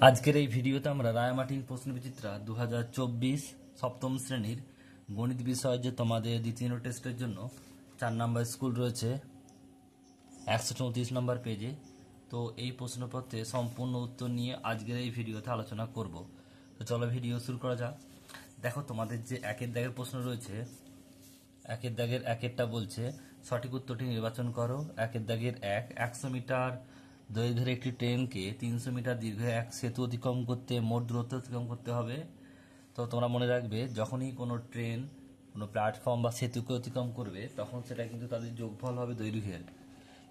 আজকের এই ভিডিওতে আমরা রায়মার্টিন প্রশ্নবিচিত্রা 2024 সপ্তম শ্রেণীর গণিত বিষয় যে তোমাদের দ্বিতীয় টেস্টের জন্য 4 নম্বর স্কুল রয়েছে 134 নম্বর পেজে। তো এই প্রশ্নপত্রে সম্পূর্ণ উত্তর নিয়ে আজকের এই ভিডিওতে আলোচনা করব। তো চলো ভিডিও শুরু করা যাক। দেখো তোমাদের যে একের দাগের প্রশ্ন রয়েছে, একের দাগের একেরটা বলছে সঠিক উত্তরটি নির্বাচন করো। একের দাগের 100 মিটার দৈর্ঘ্যের একটি ট্রেনকে 300 মিটার দীর্ঘ এক সেতু অতিক্রম করতে মোট দূরত্ব অতিক্রম করতে হবে। তো তোমরা মনে রাখবে, যখনই কোনো ট্রেন কোনো প্ল্যাটফর্ম বা সেতুকে অতিক্রম করবে তখন সেটা কিন্তু তাদের যোগফল হবে দৈর্ঘ্যের।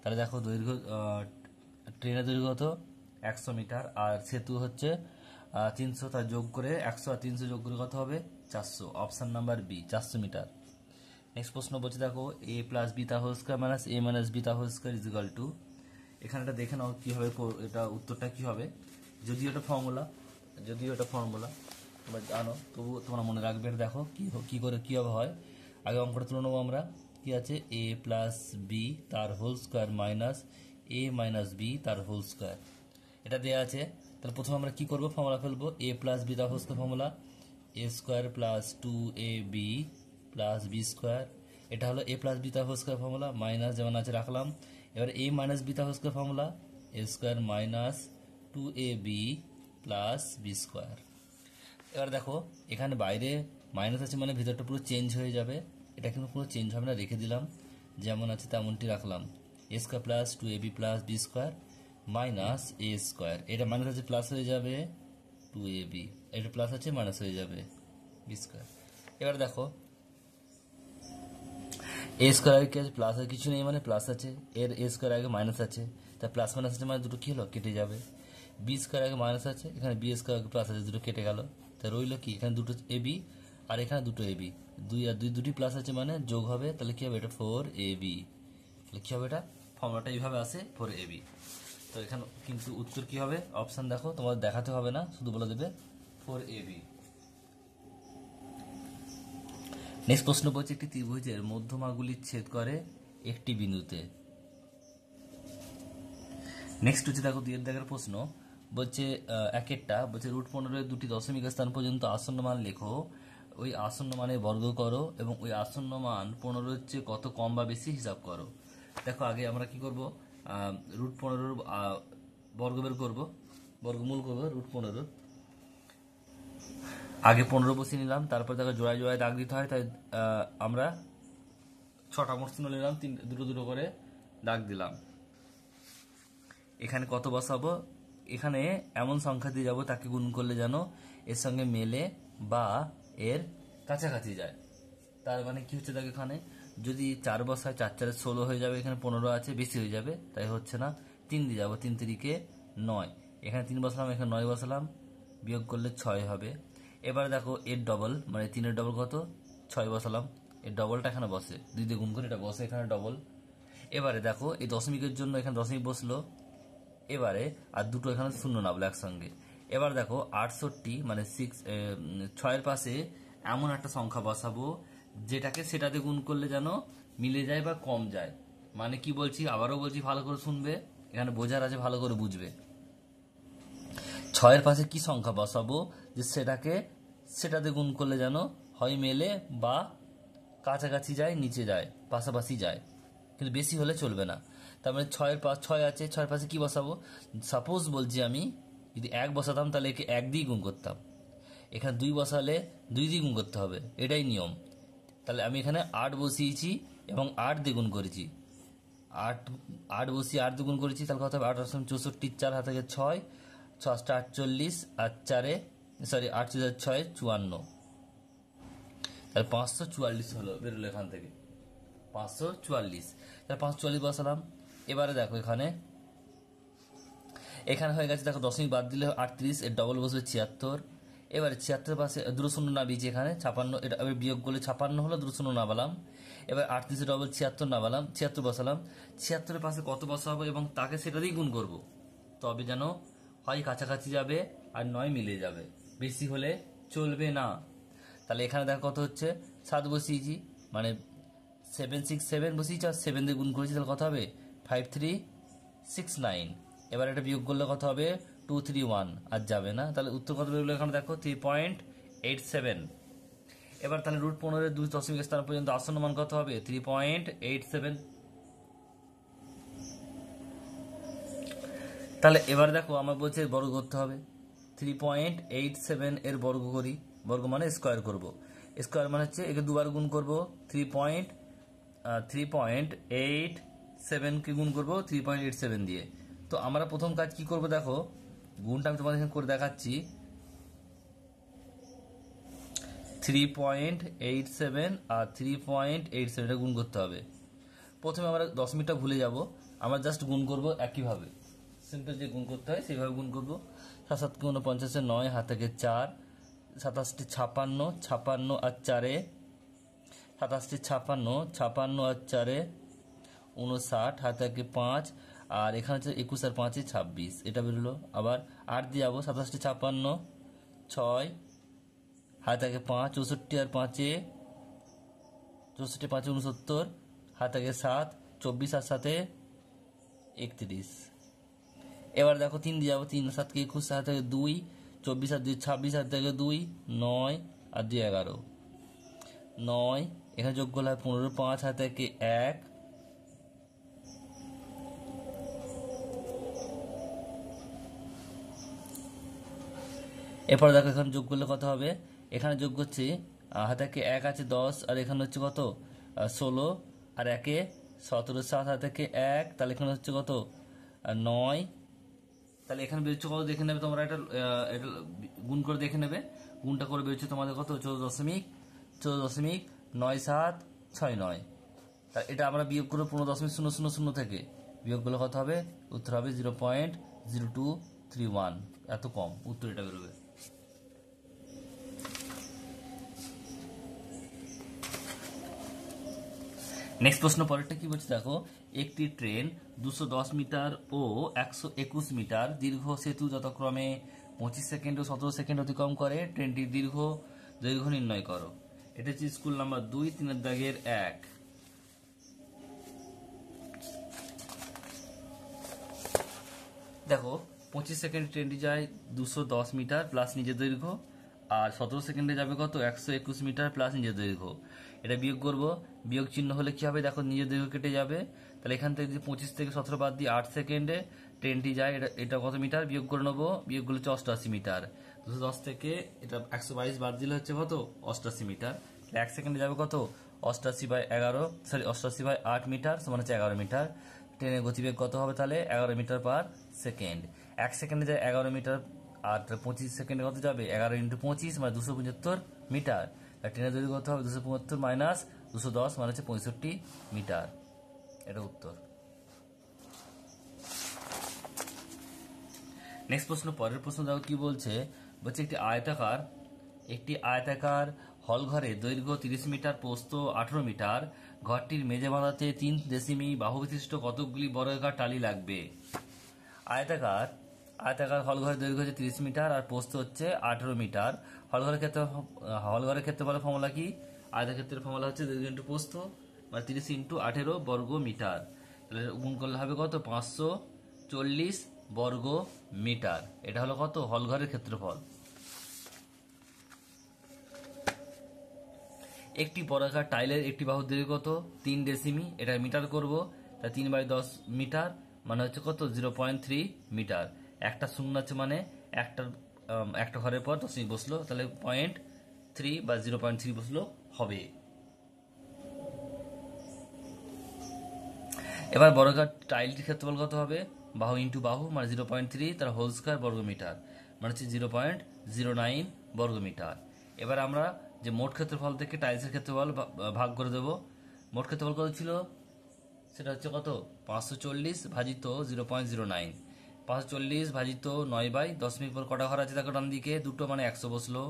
তাহলে দেখো দৈর্ঘ্য, ট্রেনের দৈর্ঘ্য কত 100 মিটার আর সেতু হচ্ছে 300, তার যোগ করে 100 আর 300 যোগ করে কত হবে 400। Option number b 400 metre. Next প্রশ্ন বলছে দেখো এ প্লাস বি তার whole square minus a minus B তার whole square is equal to. এখানে এটা দেখে নাও কীভাবে এটা উত্তরটা কী হবে। যদিও এটা ফর্মুলা তোমরা জানো, তবু তোমরা মনে রাখবে। এটা দেখো কী করে কীভাবে হয়। আগে অঙ্কটা তুলে নেবো আমরা। কী আছে এ প্লাস বি তার whole square minus a minus B তার হোল স্কয়ার, এটা দেওয়া আছে। তাহলে প্রথমে আমরা কী করবো, ফর্মুলা ফেলবো। এ প্লাস বি তার whole square formula A square plus 2ab plus B square. এটা হলো এ প্লাস বি তার হোল স্কয়ার ফর্মুলা, মাইনাস যেমন আছে রাখলাম। এবার এ মাইনাস বি তার whole square formula A square minus 2ab plus B square. এবার দেখো এখানে বাইরে মাইনাস আছে মানে ভিতরটা পুরো চেঞ্জ হয়ে যাবে। এটা কিন্তু পুরো চেঞ্জ হবে না, রেখে দিলাম যেমন আছে তেমনটি রাখলাম। A square plus 2ab plus B square minus A square, এটা মাইনাস আছে প্লাস হয়ে যাবে 2ab, এটা প্লাস আছে মাইনাস হয়ে যাবে বি স্কোয়ার। এবার দেখো এ স্কোয়ার আগে কি আছে প্লাস, আর কিছু নেই মানে প্লাস আছে। এর এ স্কোয়ার আগে মাইনাস আছে, তা প্লাস মাইনাস আছে মানে দুটো কী হলো কেটে যাবে। বি স্কোয়ার আগে মাইনাস আছে, এখানে বি স্কোয়ার আগে প্লাস আছে, দুটো কেটে গেল। তা রইল কি, এখানে দুটো এবি আর এখানে দুটো এবি, দুই আর দুই দুটি প্লাস আছে মানে যোগ হবে। তাহলে কী হবে এটা 4ab। তাহলে কী হবে, এটা ফর্মুলাটা এইভাবে আসে 4ab। তো এখানে কিন্তু উত্তর কী হবে, অপশান দেখো, তোমাদের দেখাতে হবে না, শুধু বলে দেবে 4ab। নেক্সট প্রশ্ন বলছে একটি ত্রিভুজের মধ্যমাগুলি ছেদ করে একটি বিন্দুতে। নেক্সট হচ্ছে দেখো দুইয়ের দাগের প্রশ্ন বলছে একেরটা বলছে √15 দুটি দশমিক স্থান পর্যন্ত আসন্ন মান লেখো, ওই আসন্ন মানে বর্গ করো এবং ওই আসন্ন মান 15 হচ্ছে কত কম বা বেশি হিসাব করো। দেখো আগে আমরা কি করব, √15 বর্গ বের করবো, বর্গমূল করবো √15। আগে 15 বসিয়ে নিলাম, তারপর দেখো জোড়ায় জোড়ায় দাগ দিতে হয়, তাই আমরা 6টা মোট চিহ্ন নিলাম, দুটো দুটো করে দাগ দিলাম। এখানে কত বসাবো, এখানে এমন সংখ্যা দিয়ে যাবো তাকে গুণ করলে যেন এর সঙ্গে মেলে বা এর কাছাকাছি যায়। তার মানে কি হচ্ছে, দেখো এখানে যদি 4 বসায় 4 4 16 হয়ে যাবে, এখানে 15 আছে বেশি হয়ে যাবে, তাই হচ্ছে না। 3 দিয়ে যাবো, 3 3 9, এখানে 3 বসালাম, এখানে 9 বসালাম, বিয়োগ করলে 6 হবে। এবার দেখো এর ডবল মানে 3-এর ডবল কত 6 বসালাম, এর ডবলটা এখানে বসে, 2 দিয়ে গুণ করে এটা বসে এখানে ডবল। এবারে দেখো এই দশমিকের জন্য এখানে দশমিক বসলো, এবারে আর দুটো এখানে শূন্য নামলো একসঙ্গে। এবার দেখো 68 মানে 6-এর পাশে এমন একটা সংখ্যা বসাবো যেটাকে সেটাতে গুণ করলে যেন মিলে যায় বা কম যায়। মানে কি বলছি, আবারও বলছি, ভালো করে শুনবে, এখানে বোঝার আছে, ভালো করে বুঝবে। 6-এর পাশে কি সংখ্যা বসাবো যে সেটাতে গুণ করলে যেন হয় মেলে বা কাছাকাছি যায়, নিচে যায়, পাশাপাশি যায়, কিন্তু বেশি হলে চলবে না। তার মানে 6-এর পাশে 6 আছে, 6-এর পাশে কি বসাবো, সাপোজ বলছি আমি যদি 1 বসাতাম তাহলে একে 1 দিয়ে গুণ করতাম, এখানে 2 বসালে 2 দিয়ে গুণ করতে হবে, এটাই নিয়ম। তাহলে আমি এখানে 8 বসিয়েছি এবং 8 দিয়ে গুণ করেছি, 8 বসিয়ে 8 দিয়ে গুণ করেছি, তাহলে কত হবে 8 64, 4 হাতে 6, 6 48 আর 4-এ 8 6 54, তাহলে 544 হলো, বেরোলো এখান থেকে 544। তাহলে 544 বসালাম। এবারে দেখো এখানে হয়ে গেছে, দেখো দশমিক বাদ দিলে 38, এর ডবল বসবে 76। এবারে 76 পাশে দুটো শূন্য না বিয়েছি, এখানে 56, এটা বিয়োগ করলে 56 হলো, দুটো শূন্য না বললাম। এবার 38 ডবল 76 না বললাম, 76 বসালাম। 76-এর পাশে কত বসাবো এবং তাকে সেটা দিয়েই গুণ করবো, তবে যেন হয় কাছাকাছি যাবে আর নয় মিলে যাবে, বেশি হলে চলবে না। তাহলে এখানে দেখো কত হচ্ছে 7 বসিয়েছি মানে 7 6 7 বসিয়েছি আর 7 দিয়ে গুণ করেছি, তাহলে কত হবে 5369। এবার এটা বিয়োগ করলে কত হবে 231, আর যাবে না, তাহলে উত্তর কত বেরোলো এখানে দেখো 3.87। এবার তাহলে √15 দুই দশমিক স্থান পর্যন্ত আসন্ন মান কত হবে 3.87। তাহলে এবার দেখো আমার বলছে বর্গ করতে হবে, 3.87 এর বর্গ করি, বর্গ মানে স্কোয়ার করব, স্কোয়ার মানে হচ্ছে একে দুবার গুণ করব, 3.87 কে গুণ করব 3.87 দিয়ে। তো আমরা প্রথম কাজ কি করব দেখো, গুণটা আমি তোমাদের এখানে করে দেখাচ্ছি, 3.87 আর 3.87 এটা গুণ করতে হবে। প্রথমে আমরা দশমিকটা ভুলে যাব, আমরা জাস্ট গুণ করব একইভাবে, সিম্পল যে গুণ করতে হয় সেইভাবে গুণ করব। 7 7 49 9 হাত থেকে 4, 27 56, 56 আর 4 27 56, 56 আর 4 59, হাত থেকে 5, আর এখানে হচ্ছে 21 আর 5 26, এটা বেরোলো। আবার 8 দিয়ে যাবো, 27 56 6, হাত থেকে 5 64 আর 5 64 5 69, হাত থেকে 7 24 আর 7 31। এবার দেখো 3 দিয়ে যাবো, 3 7 কে 21, হাত থেকে 2 24 আর 2 26, হাত থেকে 2 9 আর 2 11 9, এখানে যোগ করলে 15 5, হাত থেকে 1। এরপর দেখো এখানে যোগ করলে কত হবে, এখানে যোগ করছি হাতে 1 আছে 10, আর এখানে হচ্ছে কত 16, আর 1 17 7, হাতে 1, তাহলে এখানে হচ্ছে কত 9। তাহলে এখানে বেরোচ্ছে কত দেখে নেবে তোমরা, এটা এটা গুণ করে দেখে নেবে, গুণটা করে বেরোচ্ছে তোমাদের কত 14.9769। তা এটা আমরা বিয়োগ করবো 15.000 থেকে, বিয়োগ করলে কত হবে, উত্তর হবে 0.0231, এত কম উত্তর এটা বেরোবে। নেক্সট প্রশ্ন পরেরটা কি বলছে দেখো, একটি ট্রেন 210 মিটার ও 121 মিটার দীর্ঘ সেতু যথাক্রমে 25 সেকেন্ড ও 17 সেকেন্ড অতিক্রম করে, ট্রেনটির দৈর্ঘ্য নির্ণয় করো। এটা হচ্ছে স্কুল নাম্বার 2 3 দাগের 1। দেখো 25 সেকেন্ড ট্রেনটি যায় 210 মিটার প্লাস নিজের দৈর্ঘ্য, আর 17 সেকেন্ডে যাবে কত 121 মিটার প্লাস নিজের দৈর্ঘ্য। এটা বিয়োগ করব, বিয়োগ চিহ্ন হলে কি হবে দেখো, নিজের দৈর্ঘ্য কেটে যাবে, তাহলে এখান থেকে যদি 25 থেকে 17 বাদ দিয়ে 8 সেকেন্ডে ট্রেনটি যায়, এটা কত মিটার বিয়োগ করে নেবো, বিয়োগ করলে হচ্ছে 88 মিটার। 210 থেকে এটা 122 বাদ দিলে হচ্ছে কত 88 মিটার, 1 সেকেন্ডে যাবে কত 88/8 মিটার, সমান হচ্ছে 11 মিটার। ট্রেনের গতিবেগ কত হবে তাহলে 11 মিটার পার সেকেন্ড। 1 সেকেন্ডে যায় 11 মিটার, আর 25 সেকেন্ডে কত যাবে 11 × 25 মানে 275 মিটার। ট্রেনের দৈর্ঘ্য কত হবে 275 মাইনাস 210 মানে হচ্ছে 65 মিটার, এটা উত্তর। নেক্সট প্রশ্ন, পরের প্রশ্ন দেখো কি বলছে, বলছে একটি আয়তাকার হল ঘরে দৈর্ঘ্য 30 মিটার, প্রস্থ 18 মিটার, ঘরটির মেঝে বাঁধাতে 3 ডেসিমি বাহু বিশিষ্ট কতগুলি বর্গাকার টালি লাগবে। আয়তাকার হল ঘরের দৈর্ঘ্য হচ্ছে 30 মিটার আর প্রস্থ হচ্ছে 18 মিটার। হলঘরের ক্ষেত্রফলের ফর্মুলা কি, আয়তক্ষেত্রের ফর্মুলা হচ্ছে দৈর্ঘ্য ইন্টু প্রস্থ, মানে 30 × 18 বর্গ মিটার, তাহলে গুণ করলে হবে কত 540 বর্গ মিটার। এটা হলো কত হলঘরের ক্ষেত্রফল। একটি বর্গাকার টাইলের একটি বাহুর দৈর্ঘ্য কত 3 ডেসিমি, এটা মিটার করব, তাই 3/10 মিটার মানে হচ্ছে কত 0.3 মিটার। একটা শূন্য আছে মানে একটা ঘরের পর দশমিক বসলো, তাহলে 0.3 বা 0.3 বসলো হবে। এবার বর্গাকার টাইলটির ক্ষেত্রফল কত হবে, বাহু ইন্টু বাহু মানে 0.3, তার হোল স্কয়ার বর্গ মিটার মানে হচ্ছে 0.09 বর্গ মিটার। এবার আমরা যে মোট ক্ষেত্রফল থেকে টাইলসের ক্ষেত্রফল ভাগ করে দেব। মোট ক্ষেত্রফল কত ছিল, সেটা হচ্ছে কত 540 ভাজিত 0.09, 540 ভাজিত 9/10 পর কটা ঘর আছে দেখো ডান দিকে দুটো মানে 100 বসলো,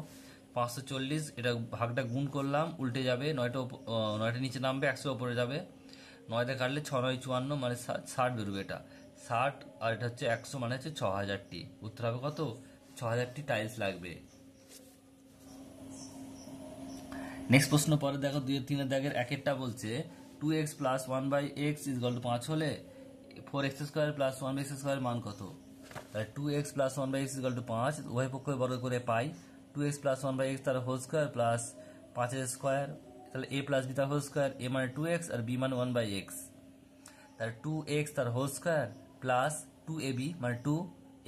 540 এটা ভাগটা গুণ করলাম উল্টে যাবে, 9টা নিচে নামবে 100 উপরে যাবে, 9 কাটলে 6 9 54 মানে 60 বেরোবে, এটা 60 আর এটা হচ্ছে 100 মানে হচ্ছে 6000টি। উত্তর হবে কত 6000টি টাইলস লাগবে। নেক্সট প্রশ্ন পরে দেখো 2 3 দাগের 1 বলছে 2x + 1/x = 5 হলে 4x² প্লাস 1x² মান কত? তাহলে 2x plus 1/x equal to 5, উভয় পক্ষ বর্গ করে পাই 2x প্লাস 1/x তার হোল স্কোয়ার প্লাস 5 স্কোয়ার, তাহলে a প্লাস b তার হোল স্কোয়ার, a মানে 2x আর b মানে 1/x, তাহলে 2x তার হোল স্কোয়ার প্লাস 2ab মানে 2,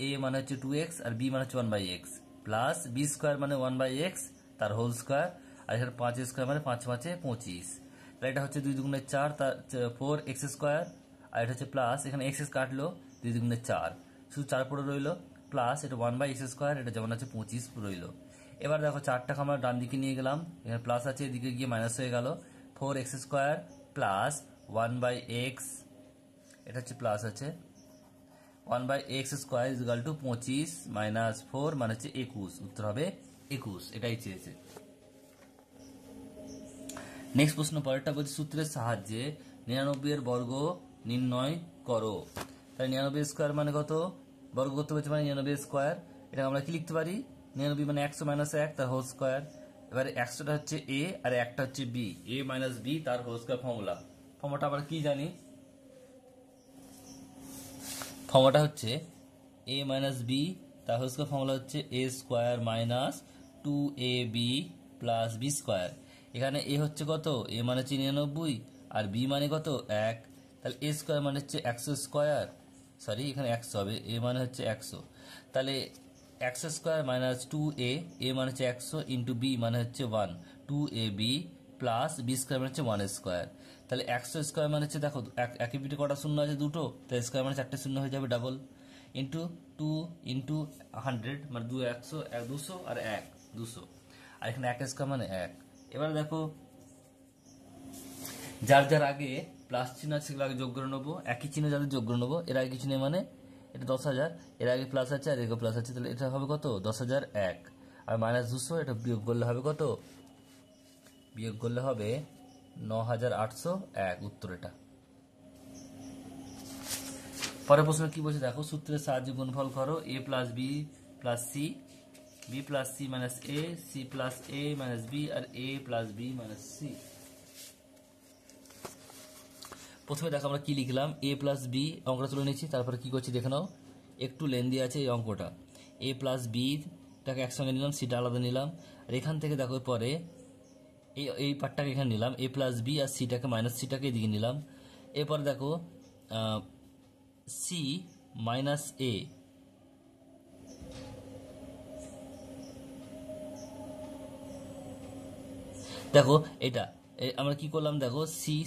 a মানে হচ্ছে 2x আর b মানে হচ্ছে 1/x, প্লাস b স্কোয়ার মানে 1/x তার হোল স্কোয়ার, আর এখানে 5 স্কোয়ার মানে 5 5 25, তাহলে এটা হচ্ছে 2 দুগুণে 4, তার 4x², আর এটা হচ্ছে প্লাস, এখানে x কাটলো 2 দুগুণে 4, শুধু 4 পড়ে রইলো, প্লাস এটা 1/x², এটা যেমন আছে 25 রইলো। এবার দেখো 4টাকে আমরা ডান দিকে নিয়ে গেলাম, এখানে প্লাস আছে, এদিকে গিয়ে মাইনাস হয়ে গেল, 4x² প্লাস 1/x, এটা হচ্ছে প্লাস আছে 1/x² ইকুয়াল টু 25 মাইনাস 4 মানে হচ্ছে 21, উত্তর হবে 21, এটাই চেয়েছে। নেক্সট প্রশ্ন পরেরটা বলছে সূত্রের সাহায্যে 99 এর বর্গ নির্ণয় করো। তাহলে 99 স্কোয়ার মানে কত? বর্গ করতে বলছে মানে 99 স্কোয়ার, এটা আমরা কি লিখতে পারি? 99 মানে 100 মাইনাস 1 তার হোল স্কোয়ার, এবারে 100টা হচ্ছে a আর 1টা হচ্ছে b, a মাইনাস b তার হোল স্কোয়ার ফর্মুলাটা আবার কি জানি? ফর্মুলাটা হচ্ছে a মাইনাস b তার হোল স্কোয়ার, ফর্মুলা হচ্ছে a square minus 2ab plus b square. এখানে a হচ্ছে কত? a মানে হচ্ছে 99 আর b মানে কত? 1, তাহলে a স্কোয়ার মানে হচ্ছে 100 স্কোয়ার, সরি এখানে 100 হবে, a মানে হচ্ছে 100, তাহলে 100 স্কোয়ার মাইনাস 2a, a মানে হচ্ছে 100 ইন্টু b মানে হচ্ছে 1, 2ab প্লাস b স্কোয়ার মানে হচ্ছে 1 স্কোয়ার, তাহলে 100 স্কোয়ার মানে হচ্ছে দেখো একই পিঠে কটা শূন্য আছে? দুটো, তাহলে স্কোয়ার মানে 4টে শূন্য হয়ে যাবে ডাবল, ইন্টু 2 ইন্টু 100 মানে 2 100, 200 আর 1 200, আর এখানে 1 স্কোয়ার মানে 1। এবার দেখো যার যার আগে প্লাস চিহ্ন আছে সেগুলো আগে যোগ করে নেবো, একই চিহ্ন যাদের যোগ করে নেবো, এর আগে কিছু নেই মানে এটা 10,000, এর আগে প্লাস আছে আর এগো প্লাস আছে, তাহলে এটা হবে কত? 10,001, আর মাইনাস 200 এটা বিয়োগ করলে হবে কত? বিয়োগ করলে হবে 9,801, উত্তর এটা। পরের প্রশ্ন কি বলছে দেখো, সূত্রের সাহায্যে গুণফল করো a plus b plus c, b plus c minus a, c plus a minus b, আর a plus b minus c. প্রথমে দেখো আমরা কি লিখলাম, a প্লাস বি অঙ্কটা তুলে নিচ্ছি, তারপরে কি করছি দেখে নাও, একটু লেন্দি আছে এই অঙ্কটা। a প্লাস বিটাকে একসঙ্গে নিলাম, সিটা আলাদা নিলাম, আর এখান থেকে দেখো পরে এই পার্টটাকে এখানে নিলাম, a প্লাস বি আর সিটাকে মাইনাস সিটাকে এদিকে নিলাম, এরপরে দেখো সি মাইনাস এ, দেখো এটা আমরা কি করলাম, দেখো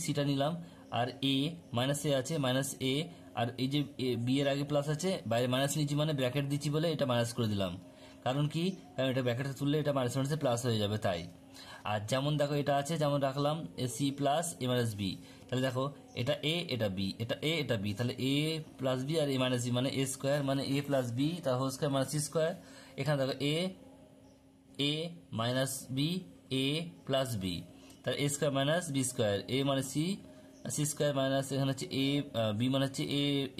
সিটা নিলাম, আর এ মাইনাস এ আছে মাইনাস এ, আর এই যে বি এর আগে প্লাস আছে, বাইরে মাইনাস নিচ্ছি মানে ব্র্যাকেট দিচ্ছি বলে এটা মাইনাস করে দিলাম, কারণ কি? কারণ এটা ব্র্যাকেটে তুললে এটা মাইনাস মাইনাসে প্লাস হয়ে যাবে তাই। আর যেমন দেখো এটা আছে, যেমন রাখলাম C plus a minus B, তাহলে দেখো এটা এ এটা বি, এটা এ এটা বি, তাহলে এ প্লাস বি আর এ মাইনাস বি মানে এ স্কোয়ার, মানে এ প্লাস বি তার whole square minus C square. এখানে দেখো a minus b, a plus b, তাহলে a square minus b square, a মানে সি, সি স্কোয়ার মাইনাস এখানে হচ্ছে এ, বি মানে হচ্ছে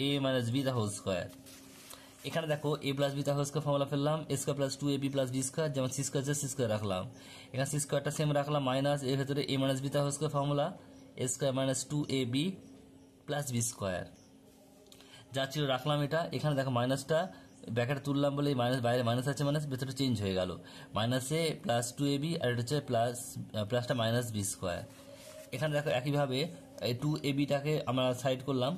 এ মাইনাস বি তার হোল স্কোয়ার। এখানে দেখো এ প্লাস বি তার হোল স্কোয়ার ফর্মুলা ফেললাম, A square plus 2ab plus B square, যেমন সি স্কোয়ার সি স্কোয়ার রাখলাম, এখানে সি স্কোয়ারটা সেম রাখলাম, মাইনাস এর ভেতরে এ মাইনাস বি তার whole square formula, A square minus 2ab plus B square, যা ছিল রাখলাম এটা। এখানে দেখো মাইনাসটা ব্র্যাকেটে তুললাম বলে মাইনাস, বাইরে মাইনাস আছে মানে ভেতরে চেঞ্জ হয়ে গেল, মাইনাসে প্লাস 2ab, আর এটা হচ্ছে প্লাসটা মাইনাস বি স্কোয়ার। এখানে দেখো একইভাবে এই 2abটাকে আমরা সাইড করলাম,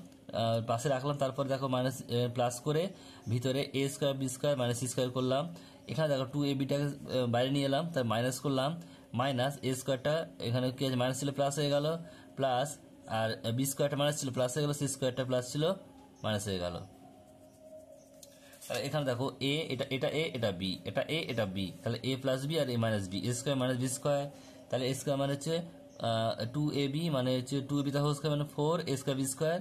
পাশে রাখলাম, তারপর দেখো মাইনাস প্লাস করে ভিতরে A square B square minus C square করলাম। এখানে দেখো 2abটাকে বাইরে নিয়ে এলাম, তার মাইনাস করলাম, মাইনাস এ স্কোয়ারটা এখানে কি আছে মাইনাস ছিল প্লাস হয়ে গেল, প্লাস আর বি স্কোয়ারটা মাইনাস ছিল প্লাস হয়ে গেল, সি স্কোয়ারটা প্লাস ছিল মাইনাস হয়ে গেল। তাহলে এখানে দেখো এ এটা এ এটা বি, এটা এ এটা বি, তাহলে এ প্লাস বি আর a minus b, A square minus b square, তাহলে এ স্কোয়ার মানে হচ্ছে 2ab মানে হচ্ছে 2ab তার হোল স্কোয়ার মানে 4 এ স্কোয়ার বি স্কোয়ার।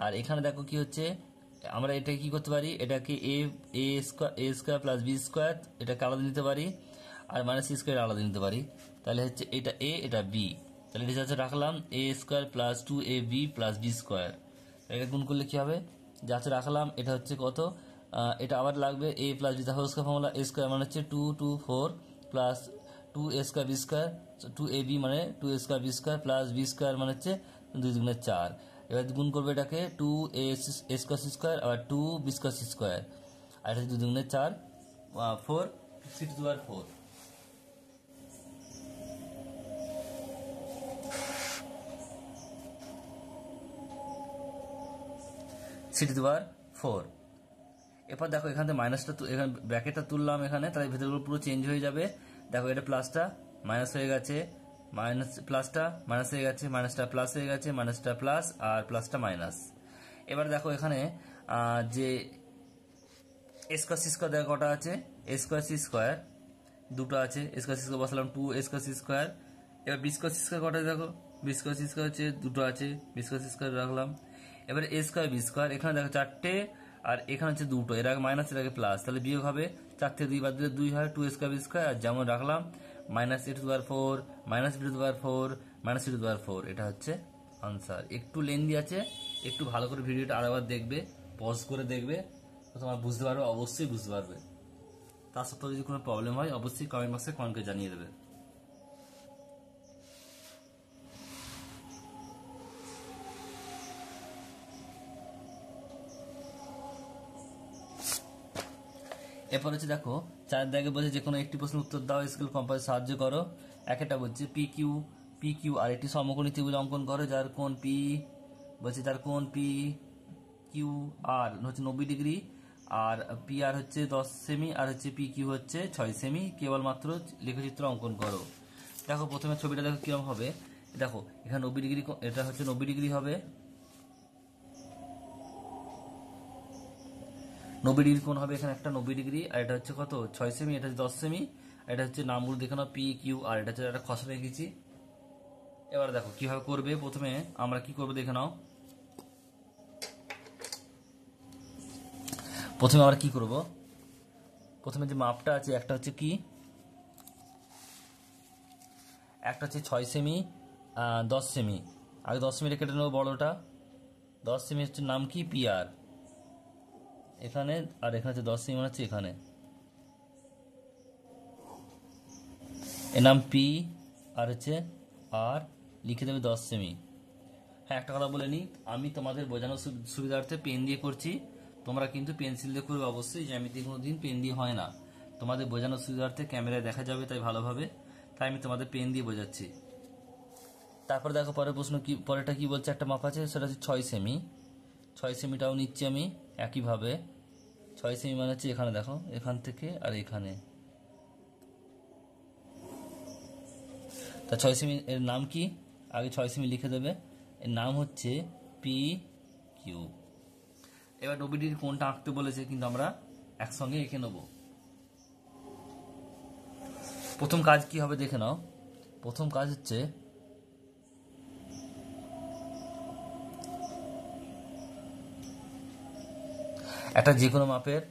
আর এখানে দেখো কি হচ্ছে, আমরা এটাকে কি করতে পারি, এটাকে এ স্কোয়ার প্লাস বি স্কোয়ার এটাকে আলাদা নিতে পারি, আর মাইনাস সি স্কোয়ার আলাদা নিতে পারি, তাহলে হচ্ছে এটা এ এটা বি, তাহলে এটা হচ্ছে রাখলাম A square plus 2ab plus B square, এটা গুণ করলে কি হবে, যা হচ্ছে রাখলাম, এটা হচ্ছে কত, এটা আবার লাগবে এ প্লাস বি তার whole square formula, A square মানে হচ্ছে 2 2 4 plus 2 A square B square, 2ab মানে 2 A square B square plus B square মানে হচ্ছে 2 দুগুণে 4, এবার গুণ করবে এটাকে 2a স্কোয়ার স্কোয়ার আবার 2b স্কোয়ার স্কোয়ার, আর এটা 2 দুগুণে 4, 4 6/4, (6/4) এরপর দেখো এখান থেকে মাইনাসটা, এখানে ব্র্যাকেটটা তুললাম এখানে, তাহলে ভেতরগুলো পুরো চেঞ্জ হয়ে যাবে। দেখো এটা প্লাসটা মাইনাস হয়ে গেছে, মাইনাস প্লাসটা মাইনাস হয়ে গেছে, মাইনাসটা প্লাস হয়ে গেছে, মাইনাসটা প্লাস আর প্লাসটা মাইনাস। এবার দেখো এখানে যে স্কোয়ার সি স্কোয়ার দেখো কটা আছে, স্কোয়ার সি স্কোয়ার দুটো আছে, স্কোয়ার সি স্কোয়ার বসালাম 2 স্কোয়ার সি স্কোয়ার। এবার বি স্কোয়ার সি স্কোয়ার কটা দেখো, বি স্কোয়ার সি স্কোয়ার হচ্ছে দুটো আছে, বি স্কোয়ার সি স্কোয়ার রাখলাম। এবার এ স্কোয়ার বি স্কোয়ার, এখানে দেখো 4টে আর এখানে হচ্ছে দুটো, এর আগে মাইনাস এর আগে প্লাস, তাহলে বিয়োগ হবে, 4 থেকে 2 বাদ দিলে 2 হয়, 2 স্কোয়ার বি স্কোয়ার, আর যেমন রাখলাম (-a^4 (b^4 (c^4), এটা হচ্ছে আনসার। একটু লেন্দি আছে, একটু ভালো করে ভিডিওটা আরেকবার দেখবে, পজ করে দেখবে, তো তোমার বুঝতে পারবে, অবশ্যই বুঝতে পারবে। তার সত্ত্বেও যদি কোনো প্রবলেম হয় অবশ্যই কমেন্ট বক্সে কমেন্ট করে জানিয়ে দেবে। এরপর হচ্ছে দেখো 4 দাগে বলছে যে কোনো একটি প্রশ্নের উত্তর দাও, স্কেল কম্পাসে সাহায্য করো। একটা বলছে পি কিউ আর একটি সমকোণী ত্রিভুজ অঙ্কন করো যার কোণ পি, বলছে যার কোণ পি কিউ আর হচ্ছে 90 ডিগ্রি, আর পি আর হচ্ছে 10 সেমি, আর হচ্ছে পি কিউ হচ্ছে 6 সেমি, কেবলমাত্র লেখচিত্র অঙ্কন করো। দেখো প্রথমে ছবিটা দেখো কিরকম হবে, দেখো এখানে 90 ডিগ্রি, এটা হচ্ছে 90 ডিগ্রি হবে, 90 ডিগ্রি কোণ হবে এখানে একটা 90 ডিগ্রি, আর এটা হচ্ছে কত 6 সেমি, এটা হচ্ছে 10 সেমি, এটা হচ্ছে নামগুলো দেখে নাও পি কিউ আর, এটা হচ্ছে একটা খসড়া রেখেছি। এবার দেখো কিভাবে করবে, প্রথমে আমরা কি করবো দেখে নাও। প্রথমে আমরা কি করব, প্রথমে যে মাপটা আছে একটা হচ্ছে কি, একটা হচ্ছে 6 সেমি 10 সেমি, আগে 10 সেমি কেটে নেবো বড়টা, 10 সেমি হচ্ছে নাম কি পি আর এখানে, আর এখানে হচ্ছে 10 সেমি মানে হচ্ছে এখানে, এর নাম পি আর হচ্ছে আর, লিখে দেবে 10 সেমি। হ্যাঁ একটা কথা বলে নিই, আমি তোমাদের বোঝানোর সুবিধার্থে পেন দিয়ে করছি, তোমরা কিন্তু পেন্সিল দিয়ে করবে অবশ্যই, জ্যামিতি কোনো দিন পেন দিয়ে হয় না, তোমাদের বোঝানোর সুবিধার্থে ক্যামেরায় দেখা যাবে তাই ভালোভাবে, তাই আমি তোমাদের পেন দিয়ে বোঝাচ্ছি। তারপর দেখো পরের প্রশ্ন কি, পরেরটা কি বলছে, একটা মাপ আছে সেটা হচ্ছে 6 সেমি, 6 সেমিটাও নিচ্ছি আমি একইভাবে, 6 সেমি মানে হচ্ছে এখানে দেখো, এখান থেকে আর এখানে, তা 6 সেমি এর নাম কি, আগে 6 সেমি লিখে দেবে, এর নাম হচ্ছে পি কিউ। এবার 90 ডিগ্রি কোণটা আঁকতে বলেছে, কিন্তু আমরা একসঙ্গে এঁকে নেব। প্রথম কাজ কি হবে দেখে নাও, প্রথম কাজ হচ্ছে একটা যে কোনো মাপের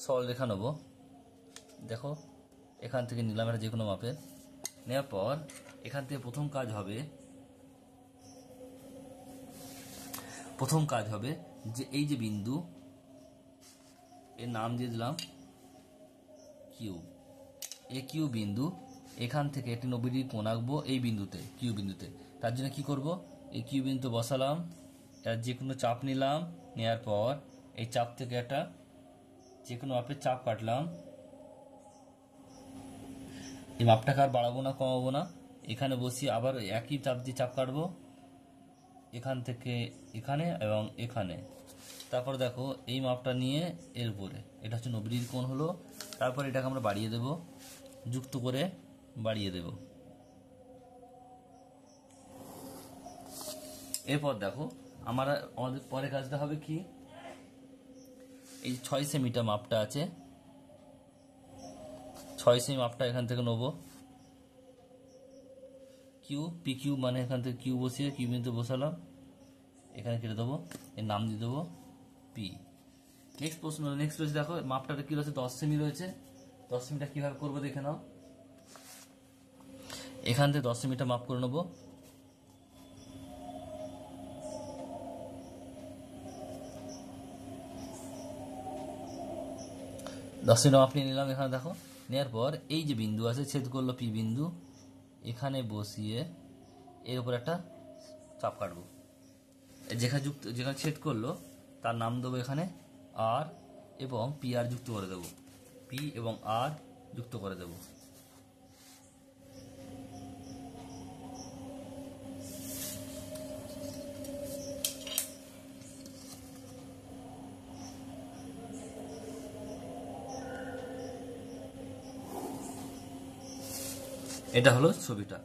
সরলরেখা নেব, দেখো এখান থেকে নিলাম একটা যে কোনো মাপের, নেওয়ার পর এখান থেকে প্রথম কাজ হবে যে এই যে বিন্দু, এর নাম দিয়ে দিলাম কিউ, এই কিউ বিন্দু, এখান থেকে একটি 90 ডিগ্রি কোণ আঁকবো এই বিন্দুতে, কিউ বিন্দুতে। তার জন্য কি করব, এই কিউ বিন্দু বসালাম, এর যে কোনো চাপ নিলাম, নেওয়ার পর এই চাপ থেকে একটা যে কোনো মাপের চাপ কাটলাম, এই মাপটাকে আর বাড়াবো না কমাবো না, এখানে বসিয়ে আবার একই চাপ দিয়ে চাপ কাটবো, এখান থেকে এখানে এবং এখানে। তারপর দেখো এই মাপটা নিয়ে এর উপরে, এটা হচ্ছে 90 ডিগ্রি কোণ হলো, তারপর এটাকে আমরা বাড়িয়ে দেব, যুক্ত করে বাড়িয়ে দেব। এরপর দেখো আমাদের পরে কাজটা হবে কি, এই 6 সেমিটা মাপটা আছে, 6 সেমি মাপটা এখান থেকে নেব, কিউ পি কিউ মানে এখান থেকে কিউ বসিয়ে কিউ বিন্দু বসালাম, এখানে কেটে দেবো, এর নাম দিয়ে দেবো পি। নেক্সট প্রশ্ন, নেক্সট রয়েছে দেখো মাপটা কি রয়েছে 10 সেমি রয়েছে, 10 সেমিটা কিভাবে করবো দেখে নাও। এখান থেকে 10 সেমিটা মাপ করে নেবো, দশ সেমি মাপ নিয়ে নিলাম, এখানে দেখো নেওয়ার পর এই যে বিন্দু আছে ছেদ করলো পি বিন্দু, এখানে বসিয়ে এর উপর একটা চাপ কাটবো, যেখানে ছেদ করলো তার নাম দেবো এখানে আর, এবং পি আর যুক্ত করে দেবো, পি এবং আর যুক্ত করে দেবো। এটা হলো ছবিটা।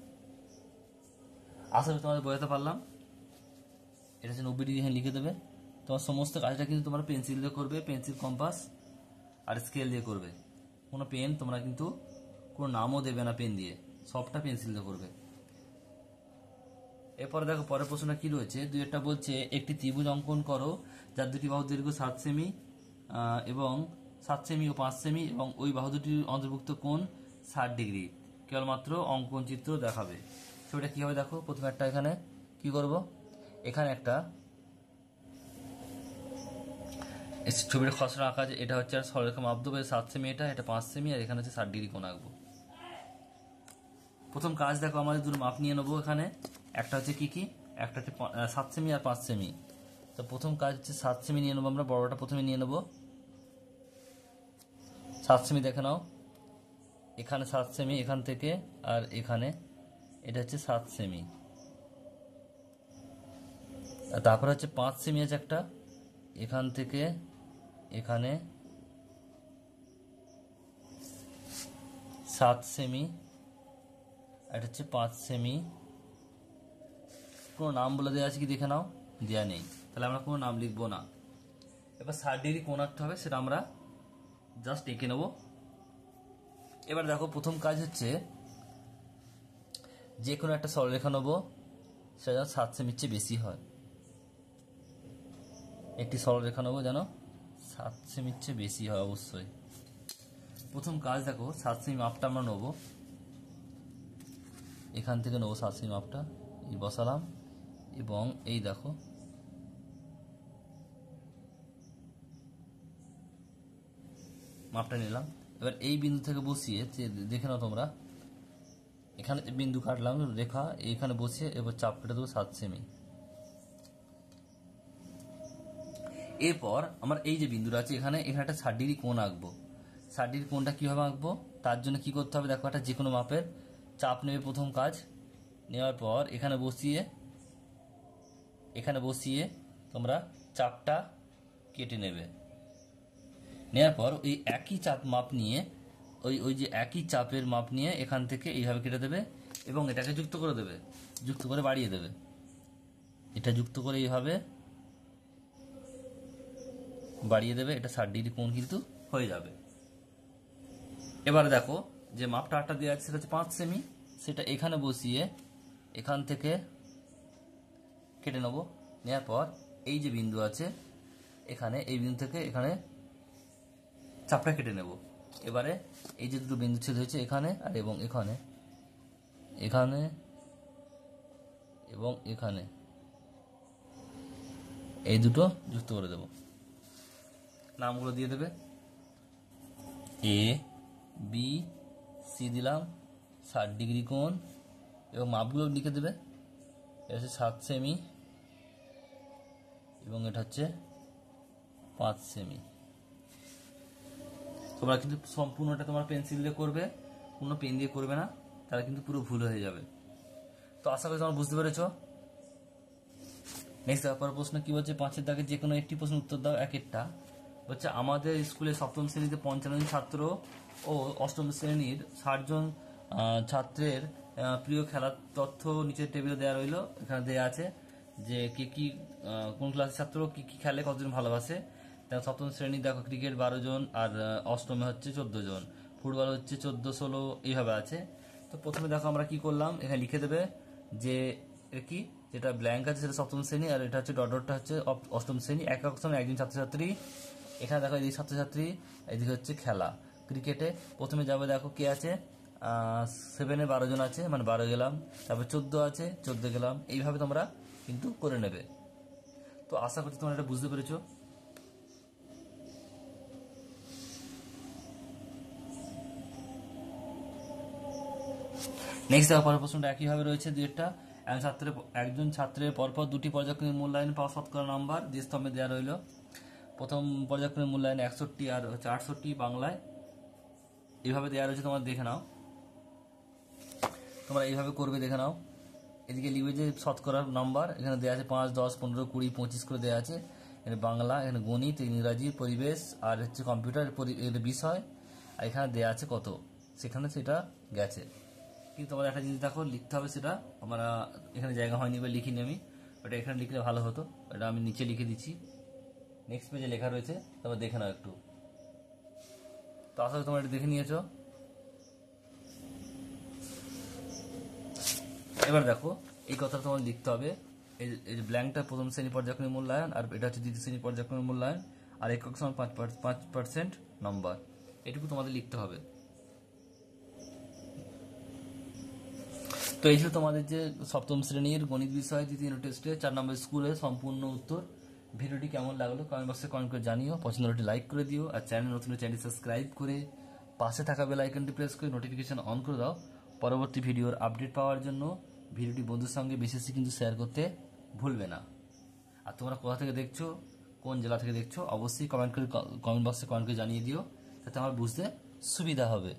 আশা করি তোমাদের বোঝাতে পারলাম। এটা হচ্ছে 90 ডিগ্রি এখানে লিখে দেবে। তোমার সমস্ত কাজটা কিন্তু তোমরা পেন্সিল দিয়ে করবে, পেন্সিল, কম্পাস আর স্কেল দিয়ে করবে। কোনো পেন তোমরা কিন্তু কোনো নামও দেবে না পেন দিয়ে, সবটা পেন্সিল দিয়ে করবে। এরপরে দেখো পরের প্রশ্নটা কি রয়েছে, একটা বলছে একটি ত্রিভুজ অঙ্কন করো যার দুটি বাহু দৈর্ঘ্য 7 সেমি এবং 7 সেমি ও 5 সেমি এবং ওই বাহু দুটির অন্তর্ভুক্ত কোণ 60 ডিগ্রি, কেবলমাত্র অঙ্কন চিত্র দেখাবে। ছবিটা কীভাবে দেখো, প্রথমে একটা এখানে কি করব, এখানে একটা ছবিটা খসড়া আঁকা আছে, এটা হচ্ছে আর সরলরেখা মাপ দেবো, 7 সেমি, এটা 5 সেমি, আর এখানে হচ্ছে 60 ডিগ্রি কোণ আঁকবো। প্রথম কাজ দেখো, আমাদের দুটো মাপ নিয়ে নেবো। এখানে একটা হচ্ছে কি একটা হচ্ছে 7 সেমি আর 5 সেমি। তো প্রথম কাজ হচ্ছে 7 সেমি নিয়ে নেবো, আমরা বড়টা প্রথমে নিয়ে নেবো। 7 সেমি দেখে নাও, এখানে 7 সেমি এখান থেকে, আর এখানে এটা হচ্ছে 7 সেমি। আর তারপর হচ্ছে 5 সেমি আছে একটা, এখান থেকে এখানে 7 সেমি, আর এটা হচ্ছে 5 সেমি। কোনো নাম বলে দেওয়া আছে কি দেখে নাও, দেওয়া নেই, তাহলে আমরা কোনো নাম লিখবো না। এবার 60 ডিগ্রি কোণ আঁকতে হবে, সেটা আমরা জাস্ট এঁকে নেব। এবার দেখো প্রথম কাজ হচ্ছে যে কোনো একটা সরলরেখা নেবো, সেটা যেন 7 সেমির চেয়ে বেশি হয়। একটি সরলরেখা নেবো যেন 7 সেমির চেয়ে বেশি হয় অবশ্যই। প্রথম কাজ দেখো 7 সেমি মাপটা আমরা নেবো, এখান থেকে নেবো 7 সেমি মাপটা, এই বসালাম, এবং এই দেখো মাপটা নিলাম। এবার এই বিন্দু থেকে বসিয়ে দেখে নাও তোমরা, এখানে বিন্দু কাটলাম রেখা, এইখানে বসিয়ে এবার চাপ কেটে দেবো 7 সেমি। এরপর আমার এই যে বিন্দুটা আছে এখানে একটা 60 ডিগ্রি কোণ আঁকবো। 60 ডিগ্রি কোণটা কীভাবে আঁকবো, তার জন্য কি করতে হবে দেখো, একটা যে কোনো মাপের চাপ নেবে প্রথম কাজ, নেওয়ার পর এখানে বসিয়ে তোমরা চাপটা কেটে নেবে। নেওয়ার পর ওই একই চাপ মাপ নিয়ে ওই যে একই চাপের মাপ নিয়ে এখান থেকে এইভাবে কেটে দেবে এবং এটাকে যুক্ত করে দেবে, যুক্ত করে বাড়িয়ে দেবে। এটা যুক্ত করে এইভাবে বাড়িয়ে দেবে, এটা 60 ডিগ্রি কোণ কিন্তু হয়ে যাবে। এবারে দেখো যে মাপটা আটটা দেওয়া আছে সেটা হচ্ছে 5 সেমি, সেটা এখানে বসিয়ে এখান থেকে কেটে নেব। নেওয়ার পর এই যে বিন্দু আছে এখানে, এই বিন্দু থেকে এখানে চাপটা কেটে নেব। এবারে এই যে দুটো বিন্দু ছেদ হয়েছে এখানে আর এবং এখানে, এখানে এবং এখানে, এই দুটো যুক্ত করে দেব। নামগুলো দিয়ে দেবে, এ বি সি দিলাম, 60 ডিগ্রি কোণ, এবং মাপগুলো লিখে দেবে। এটা হচ্ছে 7 সেমি এবং এটা হচ্ছে 5 সেমি। তোমরা কিন্তু সম্পূর্ণটা তোমার পেন্সিল দিয়ে করবে, কোনো পেন দিয়ে করবে না, তাহলে কিন্তু পুরো ভুল হয়ে যাবে। তো আশা করি তোমরা বুঝতে পেরেছো। নেক্সট পরের প্রশ্ন কি বলছে, 5-এর দাগে যে কোনো একটি প্রশ্ন উত্তর দাও এক একটা। বলছে আমাদের স্কুলে 7ম শ্রেণীতে 55 জন ছাত্র ও 8ম শ্রেণীর 60 জন ছাত্রের প্রিয় খেলার তথ্য নিচের টেবিলে দেওয়া রইল। এখানে দেওয়া আছে যে কি কোন ক্লাসের ছাত্র কি খেলে, কতজন ভালোবাসে। 7ম শ্রেণী দেখো ক্রিকেট 12 জন, আর 8মে হচ্ছে 14 জন, ফুটবল হচ্ছে 14-16 এইভাবে আছে। তো প্রথমে দেখো আমরা কি করলাম, এখানে লিখে দেবে যে কি যেটা ব্ল্যাঙ্ক আছে সেটা 7ম শ্রেণী, আর এটা হচ্ছে ডটটা হচ্ছে 8ম শ্রেণী। এক সময় একজন ছাত্রছাত্রী, এখানে দেখো এদিকে ছাত্রছাত্রী, এদিকে হচ্ছে খেলা। ক্রিকেটে প্রথমে যাবে দেখো কে আছে, 7-এ 12 জন আছে, মানে 12 গেলাম, তারপর 14 আছে, 14 গেলাম, এইভাবে তোমরা কিন্তু করে নেবে। তো আশা করছি তোমরা এটা বুঝতে পেরেছো। নেক্সট দেখো পরের প্রশ্নটা একইভাবে রয়েছে দুইটা। একজন ছাত্রের পরপর দুটি পর্যায়ক্রমিক মূল্যায়ন পাওয়া শতকরা নাম্বার যে স্তম্ভে দেওয়া রইল। প্রথম পর্যায়ক্রমিক মূল্যায়ন 61 আর 68 বাংলায় এইভাবে দেওয়া রয়েছে, তোমরা দেখে নাও, তোমরা এইভাবে করবে, দেখে নাও। এদিকে লিখবে যে শতকরার নাম্বার এখানে দেওয়া আছে 5, 10, 15, 20, 25 করে দেওয়া আছে। এখানে বাংলা, এখানে গণিত, ইংরাজি, পরিবেশ আর হচ্ছে কম্পিউটার বিষয়, আর এখানে দেওয়া আছে কত, সেখানে সেটা গেছে। কিন্তু তোমার একটা জিনিস দেখো লিখতে হবে, সেটা আমরা এখানে জায়গা হয়নি বা লিখিনি আমি, ওটা এখানে লিখলে ভালো হতো, এটা আমি নিচে লিখে দিচ্ছি। নেক্সট পেজে লেখা রয়েছে, তোমরা দেখে নাও একটু। তো আসলে তোমরা এটা দেখে নিয়েছো। এবার দেখো এই কথা তোমার লিখতে হবে, এই যে ব্ল্যাঙ্কটা প্রথম শ্রেণী পর্যায়ক্রমিক মূল্যায়ন, আর এটা হচ্ছে দ্বিতীয় শ্রেণী পর্যায়ক্রমিক মূল্যায়ন, আর একক সমান 5% নম্বর, এটুকু তোমাদের লিখতে হবে। তো এই ছিল তোমাদের যে সপ্তম শ্রেণীর গণিত বিষয় দ্বিতীয় টেস্টে 4 নম্বর স্কুলের সম্পূর্ণ উত্তর। ভিডিওটি কেমন লাগলো কমেন্ট বক্সে কমেন্ট করে জানিও, পছন্দ হলে লাইক করে দিও, আর চ্যানেল নতুন চ্যানেল সাবস্ক্রাইব করে পাশে থাকা বেল আইকনটি প্রেস করে নোটিফিকেশন অন করে দাও পরবর্তী ভিডিওর আপডেট পাওয়ার জন্য। ভিডিওটি বন্ধুর সঙ্গে বেশি কিন্তু শেয়ার করতে ভুলবে না। আর তোমরা কোথা থেকে দেখছো, কোন জেলা থেকে দেখছো, অবশ্যই কমেন্ট বক্সে কমেন্ট করে জানিয়ে দিও, যাতে আমার বুঝতে সুবিধা হবে।